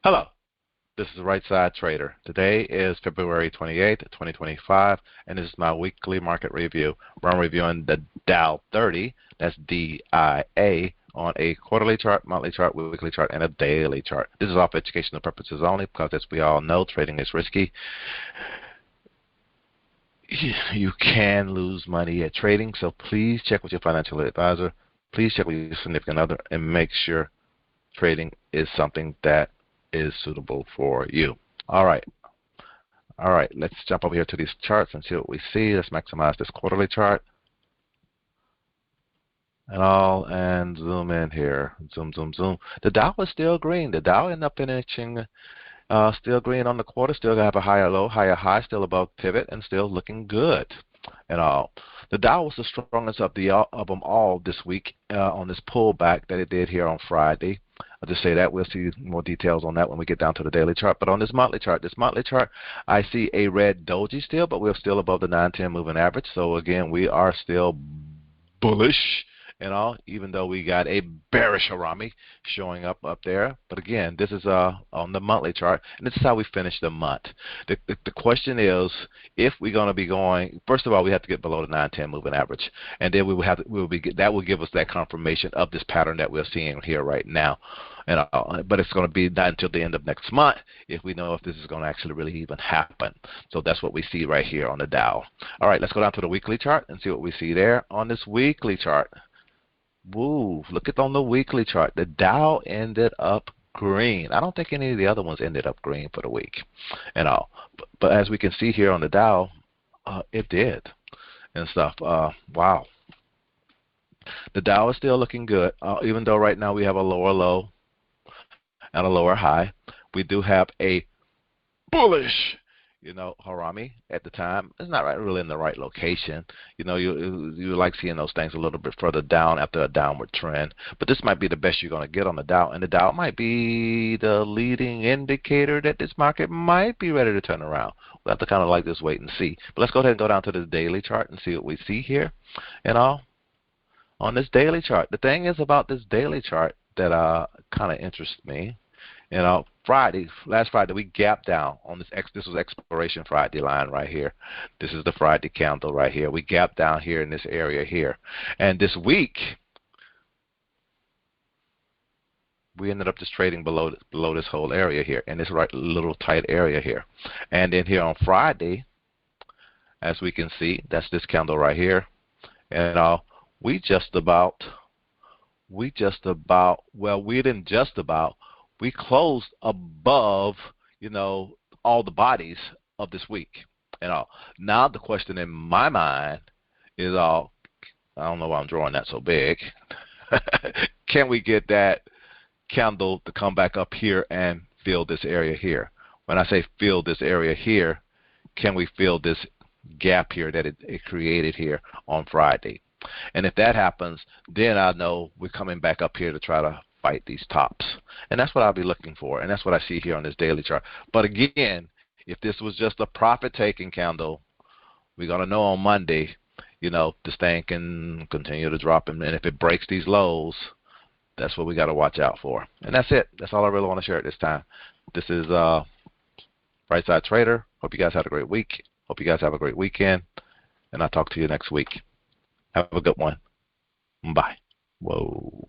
Hello, this is the Right Side Trader. Today is February 28th, 2025, and this is my weekly market review where I'm reviewing the Dow 30, that's DIA, on a quarterly chart, monthly chart, weekly chart, and a daily chart. This is all for educational purposes only because, as we all know, trading is risky. You can lose money at trading, so please check with your financial advisor. Please check with your significant other and make sure trading is something that is suitable for you. All right, let's jump over here to these charts and see what we see. Let's maximize this quarterly chart and zoom in here. Zoom. The Dow is still green. The Dow ended up finishing still green on the quarter, still have a higher low, higher high, still above pivot, and still looking good and all. The Dow was the strongest of them all this week on this pullback that it did here on Friday. I'll just say that. We'll see more details on that when we get down to the daily chart. But on this monthly chart, I see a red doji still, but we're still above the 9-10 moving average. So again, we are still bullish and all, even though we got a bearish harami showing up there. But again, this is on the monthly chart, and this is how we finish the month. The question is, if we're going to be going, first of all, we have to get below the 9-10 moving average, and then that will give us that confirmation of this pattern that we're seeing here right now. But it's going to be not until the end of next month if we know if this is going to actually really even happen. So that's what we see right here on the Dow. All right, let's go down to the weekly chart and see what we see there on this weekly chart. Woo, look at on the weekly chart. The Dow ended up green. I don't think any of the other ones ended up green for the week and all. But as we can see here on the Dow, it did and stuff. Wow. The Dow is still looking good, even though right now we have a lower low and a lower high. We do have a bullish, harami at the time. It's not really in the right location. You like seeing those things a little bit further down after a downward trend. But this might be the best you're going to get on the Dow, and the Dow might be the leading indicator that this market might be ready to turn around. We'll have to kind of like this wait and see. But let's go ahead and go down to the daily chart and see what we see here and all. On this daily chart, the thing is about this daily chart that kind of interests me. Last Friday, we gapped down on this was expiration Friday line right here. This is the Friday candle right here. We gapped down here in this area here. And this week, we ended up just trading below this whole area here, in this right little tight area here. And then here on Friday, as we can see, that's this candle right here. And we closed above, all the bodies of this week. Now the question in my mind is I don't know why I'm drawing that so big. Can we get that candle to come back up here and fill this area here? When I say fill this area here, can we fill this gap here that it created here on Friday? And if that happens, then I know we're coming back up here to try to fight these tops. And that's what I'll be looking for. And that's what I see here on this daily chart. But again, if this was just a profit-taking candle, we're going to know on Monday, this thing can continue to drop. And if it breaks these lows, that's what we got to watch out for. And that's it. That's all I really want to share at this time. This is Right Side Trader. Hope you guys had a great week. Hope you guys have a great weekend. And I'll talk to you next week. Have a good one. Bye. Whoa.